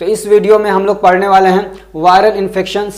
तो इस वीडियो में हम लोग पढ़ने वाले हैं वायरल इन्फेक्शन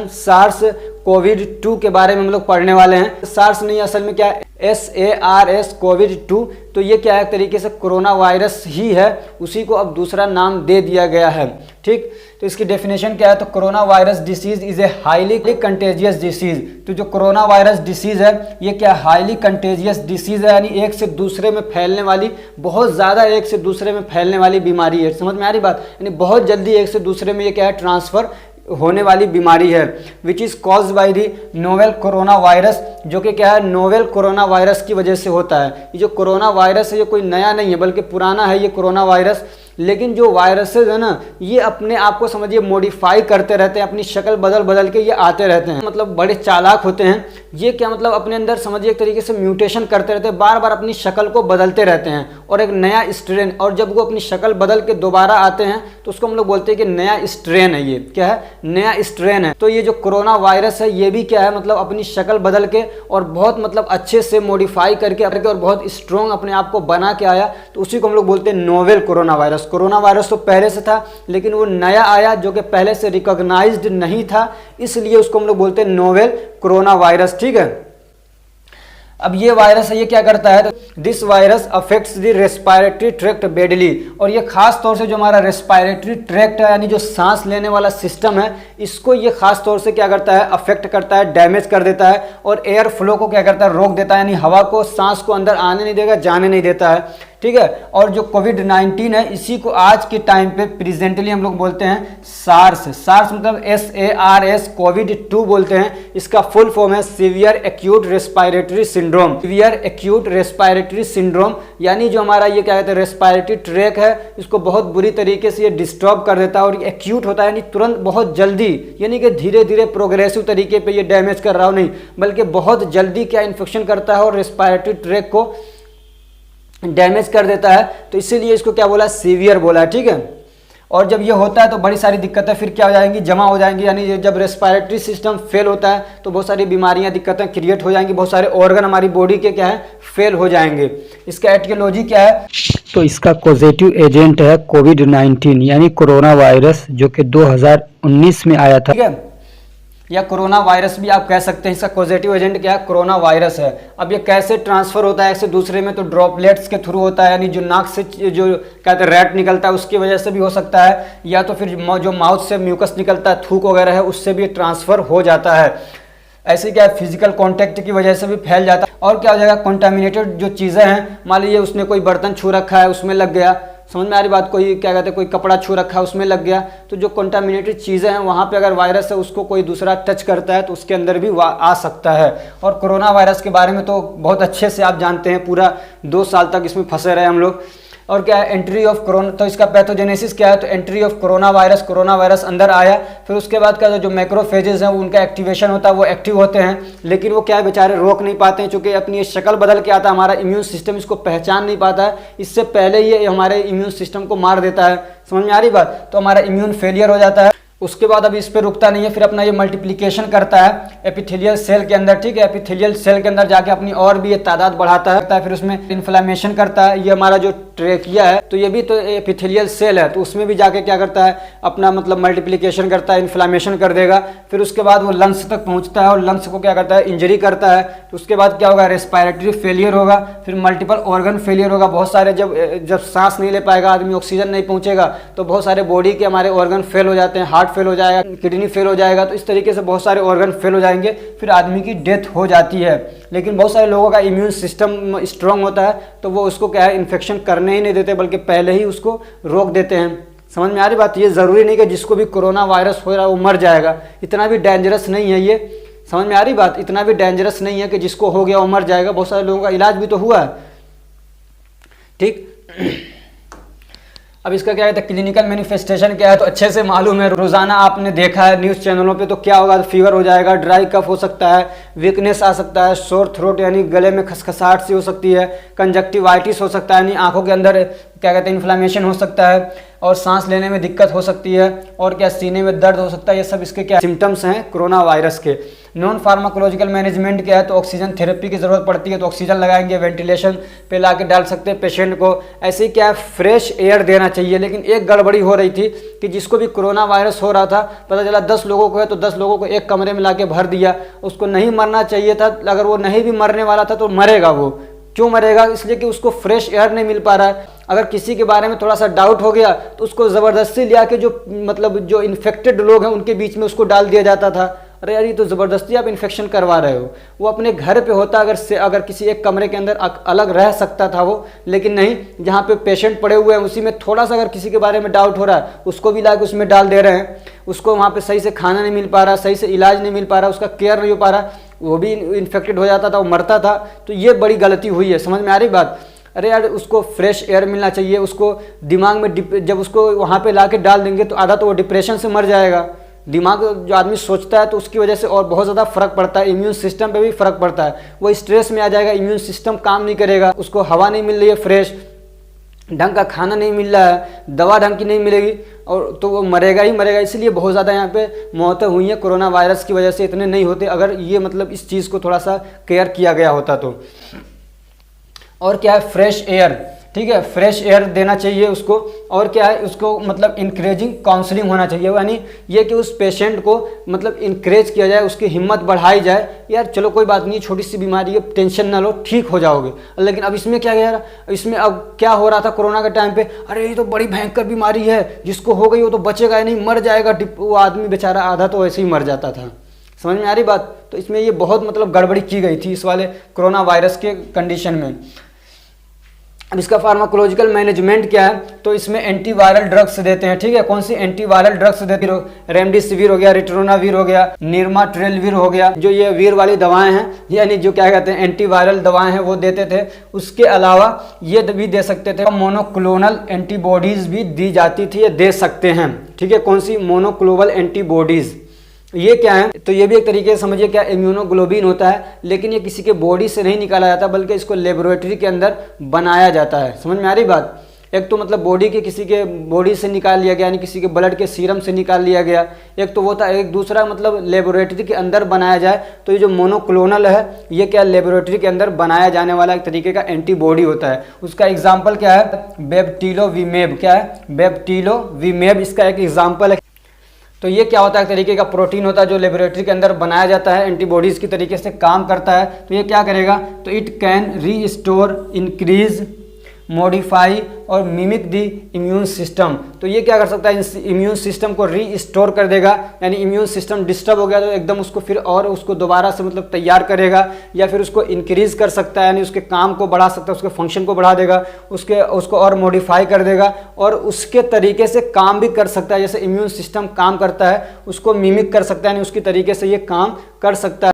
सार्स कोविड-2 के बारे में हम लोग पढ़ने वाले हैं। सार्स नहीं, असल में क्या है, SARS कोविड-2। तो ये क्या है, एक तरीके से कोरोना वायरस ही है, उसी को अब दूसरा नाम दे दिया गया है। ठीक, तो इसकी डेफिनेशन क्या है, तो corona virus disease is a highly contagious disease. तो जो कोरोना वायरस डिसीज है ये क्या, हाईली कंटेजियस डिसीज है, यानी एक से दूसरे में फैलने वाली, बहुत ज़्यादा एक से दूसरे में फैलने वाली बीमारी है। समझ में आ रही बात, यानी बहुत जल्दी एक से दूसरे में ये क्या है, ट्रांसफ़र होने वाली बीमारी है। Which is caused by the novel corona virus, जो कि क्या है, नोवेल कोरोना वायरस की वजह से होता है। ये जो कोरोना वायरस है ये कोई नया नहीं है, बल्कि पुराना है ये कोरोना वायरस। लेकिन जो वायरसेस है ना, ये अपने आप को समझिए मॉडिफाई करते रहते हैं, अपनी शक्ल बदल बदल के ये आते रहते हैं, मतलब बड़े चालाक होते हैं ये। क्या मतलब, अपने अंदर समझिए एक तरीके से म्यूटेशन करते रहते हैं, बार बार अपनी शक्ल को बदलते रहते हैं और एक नया स्ट्रेन, और जब वो अपनी शक्ल बदल के दोबारा आते हैं तो उसको हम लोग बोलते हैं कि नया स्ट्रेन है। ये क्या है, नया स्ट्रेन है। तो ये जो कोरोना वायरस है ये भी क्या है, मतलब अपनी शक्ल बदल के और बहुत मतलब अच्छे से मॉडिफाई करके और बहुत स्ट्रॉन्ग अपने आप को बना के आया, तो उसी को हम लोग बोलते हैं novel corona virus. Corona virus तो पहले से था, लेकिन वो नया आया जो कि पहले से रिकॉग्नाइज्ड नहीं था, इसलिए उसको हम लोग बोलते हैं नोवेल कोरोना वायरस। ठीक है, अब ये वायरस है, ये क्या करता है, this virus affects the respiratory tract badly. और ये खास तौर से जो हमारा रेस्पिरेटरी ट्रैक्ट है, यानी जो सांस लेने वाला सिस्टम है, इसको ये खास तौर से क्या करता है, अफेक्ट करता है, डैमेज कर देता है, और एयर फ्लो को क्या करता है, रोक देता है, यानी हवा को, सांस को अंदर आने नहीं देगा, जाने नहीं देता है। ठीक है, और जो कोविड-19 है इसी को आज के टाइम पे प्रेजेंटली हम लोग बोलते हैं सार्स मतलब SARS कोविड-2 बोलते हैं। इसका फुल फॉर्म है severe acute respiratory syndrome. Severe acute respiratory syndrome, यानी जो हमारा ये क्या कहते हैं, रेस्पिरेटरी ट्रैक है, इसको बहुत बुरी तरीके से ये डिस्टर्ब कर देता है। और एक्यूट होता है यानी तुरंत, बहुत जल्दी, यानी कि धीरे धीरे प्रोग्रेसिव तरीके पे ये डैमेज कर रहा हो नहीं, बल्कि बहुत जल्दी क्या इन्फेक्शन करता है और रेस्पिरेटरी ट्रैक को डैमेज कर देता है। तो इसीलिए इसको क्या बोला, सीवियर बोला है। ठीक है, और जब ये होता है तो बड़ी सारी दिक्कतें फिर क्या हो जाएंगी, जमा हो जाएंगी। यानी जब रेस्पिरेटरी सिस्टम फेल होता है तो बहुत सारी बीमारियां, दिक्कतें क्रिएट हो जाएंगी, बहुत सारे ऑर्गन हमारी बॉडी के क्या है, फेल हो जाएंगे। इसका एटियोलॉजी क्या है, तो इसका कॉजेटिव एजेंट है कोविड-19 यानी कोरोना वायरस, जो कि 2019 में आया था। ठीक है, या कोरोना वायरस भी आप कह सकते हैं। इसका पॉजिटिव एजेंट क्या है, कोरोना वायरस है। अब ये कैसे ट्रांसफर होता है एक से दूसरे में, तो ड्रॉपलेट्स के थ्रू होता है, यानी जो नाक से जो कहते हैं रैट निकलता है उसकी वजह से भी हो सकता है, या तो फिर जो माउथ से म्यूकस निकलता है, थूक वगैरह है, उससे भी ट्रांसफर हो जाता है। ऐसे क्या है, फिजिकल कांटेक्ट की वजह से भी फैल जाता है। और क्या हो जाएगा, कंटामिनेटेड जो चीज़ें हैं, मान लीजिए उसने कोई बर्तन छू रखा है, उसमें लग गया, समझ में आ रही बात, कोई क्या कहते हैं, कोई कपड़ा छू रखा है उसमें लग गया, तो जो कंटामिनेटेड चीज़ें हैं वहाँ पे अगर वायरस है उसको कोई दूसरा टच करता है तो उसके अंदर भी आ सकता है। और कोरोना वायरस के बारे में तो बहुत अच्छे से आप जानते हैं, पूरा 2 साल तक इसमें फंसे रहे हम लोग। और क्या है, एंट्री ऑफ कोरोना, तो इसका पैथोजेनेसिस क्या है, तो एंट्री ऑफ कोरोना वायरस अंदर आया, फिर उसके बाद क्या, जो मैक्रोफेजेस हैं उनका एक्टिवेशन होता है, वो एक्टिव होते हैं, लेकिन वो क्या है, बेचारे रोक नहीं पाते हैं, चूंकि अपनी शक्ल बदल के आता है, हमारा इम्यून सिस्टम इसको पहचान नहीं पाता है, इससे पहले ये हमारे इम्यून सिस्टम को मार देता है। समझ में आ रही बात, तो हमारा इम्यून फेलियर हो जाता है। उसके बाद अब इस पर रुकता नहीं है, फिर अपना ये मल्टीप्लिकेशन करता है एपिथेलियल सेल के अंदर। ठीक है, एपिथेलियल सेल के अंदर जाके अपनी और भी ये तादाद बढ़ाता है, फिर उसमें इन्फ्लेमेशन करता है। ये हमारा जो ट्रेकिया है, तो ये भी तो एपिथेलियल सेल है, तो उसमें भी जाके क्या करता है, अपना मतलब मल्टीप्लिकेशन करता है, इन्फ्लेमेशन कर देगा। फिर उसके बाद वो लंग्स तक पहुंचता है और लंग्स को क्या करता है, इंजरी करता है। तो उसके बाद क्या होगा, रेस्पिरेटरी फेलियर होगा, फिर मल्टीपल ऑर्गन फेलियर होगा। बहुत सारे जब सांस नहीं ले पाएगा आदमी, ऑक्सीजन नहीं पहुंचेगा, तो बहुत सारे बॉडी के हमारे ऑर्गन फेल हो जाते हैं, हार्ट फेल हो जाएगा, किडनी फेल हो जाएगा, तो इस तरीके से बहुत सारे ऑर्गन फेल हो जाएंगे, फिर आदमी की डेथ हो जाती है। लेकिन बहुत सारे लोगों का इम्यून सिस्टम स्ट्रांग होता है, तो वो उसको क्या है, इन्फेक्शन करने ही नहीं देते, बल्कि पहले ही उसको रोक देते हैं। समझ में आ रही बात, ये ज़रूरी नहीं कि जिसको भी कोरोना वायरस हो रहा है वो मर जाएगा, इतना भी डेंजरस नहीं है ये। समझ में आ रही बात, इतना भी डेंजरस नहीं है कि जिसको हो गया वो मर जाएगा, बहुत सारे लोगों का इलाज भी तो हुआ है। ठीक, अब इसका क्या कहते हैं, क्लिनिकल मैनिफेस्टेशन क्या है, तो अच्छे से मालूम है, रोजाना आपने देखा है न्यूज़ चैनलों पे, तो क्या होगा, तो फीवर हो जाएगा, ड्राई कफ हो सकता है, वीकनेस आ सकता है, शोर थ्रोट यानी गले में खसखसाहट सी हो सकती है, कंजक्टिवाइटिस हो सकता है, यानी आंखों के अंदर क्या कहते हैं इन्फ्लामेशन हो सकता है, और सांस लेने में दिक्कत हो सकती है, और क्या सीने में दर्द हो सकता है। ये सब इसके क्या सिम्टम्स हैं कोरोना वायरस के। नॉन फार्माकोलॉजिकल मैनेजमेंट क्या है, तो ऑक्सीजन थेरेपी की ज़रूरत पड़ती है तो ऑक्सीजन लगाएंगे, वेंटिलेशन पे ला के डाल सकते हैं पेशेंट को। ऐसे ही क्या है फ्रेश एयर देना चाहिए। लेकिन एक गड़बड़ी हो रही थी कि जिसको भी कोरोना वायरस हो रहा था, पता चला 10 लोगों को है तो 10 लोगों को एक कमरे में ला के भर दिया। उसको नहीं मरना चाहिए था, अगर वो नहीं भी मरने वाला था तो मरेगा वो। क्यों मरेगा? इसलिए कि उसको फ्रेश एयर नहीं मिल पा रहा है। अगर किसी के बारे में थोड़ा सा डाउट हो गया तो उसको ज़बरदस्ती लिया के जो इन्फेक्टेड लोग हैं उनके बीच में उसको डाल दिया जाता था। अरे यार, ये तो ज़बरदस्ती आप इन्फेक्शन करवा रहे हो। वो अपने घर पे होता, अगर किसी एक कमरे के अंदर अलग रह सकता था वो, लेकिन नहीं, जहाँ पे पेशेंट पड़े हुए हैं उसी में थोड़ा सा अगर किसी के बारे में डाउट हो रहा है उसको भी ला के उसमें डाल दे रहे हैं। उसको वहाँ पे सही से खाना नहीं मिल पा रहा, सही से इलाज नहीं मिल पा रहा, उसका केयर नहीं हो पा रहा, वो भी इन्फेक्टेड हो जाता था, वो मरता था। तो ये बड़ी गलती हुई है। समझ में आ रही बात? अरे यार, उसको फ्रेश एयर मिलना चाहिए। उसको दिमाग में जब उसको वहाँ पे ला के डाल देंगे तो आधा तो वो डिप्रेशन से मर जाएगा। दिमाग जो आदमी सोचता है तो उसकी वजह से और बहुत ज़्यादा फर्क पड़ता है, इम्यून सिस्टम पे भी फर्क पड़ता है। वो स्ट्रेस में आ जाएगा, इम्यून सिस्टम काम नहीं करेगा, उसको हवा नहीं मिल रही है फ्रेश, ढंग का खाना नहीं मिल रहा है, दवा ढंग की नहीं मिलेगी, और तो वो मरेगा ही मरेगा। इसलिए बहुत ज़्यादा यहाँ पे मौतें हुई हैं कोरोना वायरस की वजह से। इतने नहीं होते अगर ये इस चीज़ को थोड़ा सा केयर किया गया होता तो। और क्या है फ्रेश एयर, ठीक है, फ्रेश एयर देना चाहिए उसको। और क्या है उसको इंकरेजिंग काउंसलिंग होना चाहिए, यानी ये कि उस पेशेंट को इंकरेज किया जाए, उसकी हिम्मत बढ़ाई जाए। यार चलो कोई बात नहीं, छोटी सी बीमारी है, टेंशन ना लो, ठीक हो जाओगे। लेकिन अब इसमें क्या यार, इसमें अब क्या हो रहा था कोरोना के टाइम पे, अरे ये तो बड़ी भयंकर बीमारी है, जिसको हो गई वो तो बचेगा ही नहीं, मर जाएगा। वो आदमी बेचारा आधा तो ऐसे ही मर जाता था। समझ में आ रही बात? तो इसमें ये बहुत गड़बड़ी की गई थी इस वाले कोरोना वायरस के कंडीशन में। अब इसका फार्माकोलॉजिकल मैनेजमेंट क्या है, तो इसमें एंटीवायरल ड्रग्स देते हैं, ठीक है। कौन सी एंटीवायरल ड्रग्स देते हैं? रेमडेसिविर हो गया, रिटोनाविर हो गया, निर्माट्रेलविर हो गया, जो ये वीर वाली दवाएं हैं, यानी जो क्या कहते हैं एंटीवायरल दवाएं हैं वो देते थे। उसके अलावा ये भी दे सकते थे, मोनोक्लोनल एंटीबॉडीज भी दी जाती थी, ये दे सकते हैं, ठीक है। कौन सी? Monoclonal antibodies. ये क्या है? तो ये भी एक तरीके से समझिए क्या इम्यूनोग्लोबिन होता है, लेकिन ये किसी के बॉडी से नहीं निकाला जाता बल्कि इसको लेबोरेटरी के अंदर बनाया जाता है। समझ में आ रही बात? एक तो बॉडी के किसी के बॉडी से निकाल लिया गया, यानी किसी के ब्लड के सीरम से निकाल लिया गया, एक तो वो था। एक दूसरा लेबोरेटरी के अंदर बनाया जाए, तो ये जो मोनोक्लोनल है ये क्या लेबोरेटरी के अंदर बनाया जाने वाला एक तरीके का एंटीबॉडी होता है। उसका एग्जाम्पल क्या है? बेप्टिलोविमेब। क्या है? बेप्टिलोविमेब इसका एक एग्जाम्पल है। तो ये क्या होता है? एक तरीके का प्रोटीन होता है जो लेबोरेटरी के अंदर बनाया जाता है, एंटीबॉडीज़ की तरीके से काम करता है। तो ये क्या करेगा? तो it can restore, increase, modify और मिमिक दी इम्यून सिस्टम। तो ये क्या कर सकता है? इम्यून सिस्टम को रीस्टोर कर देगा, यानी इम्यून सिस्टम डिस्टर्ब हो गया तो एकदम उसको फिर और उसको दोबारा से तैयार करेगा, या फिर उसको इंक्रीज कर सकता है, यानी उसके काम को बढ़ा सकता है, उसके फंक्शन को बढ़ा देगा, उसको और मॉडिफाई कर देगा, और उसके तरीके से काम भी कर सकता है। जैसे इम्यून सिस्टम काम करता है उसको मिमिक कर सकता है, यानी उसकी तरीके से ये काम कर सकता है।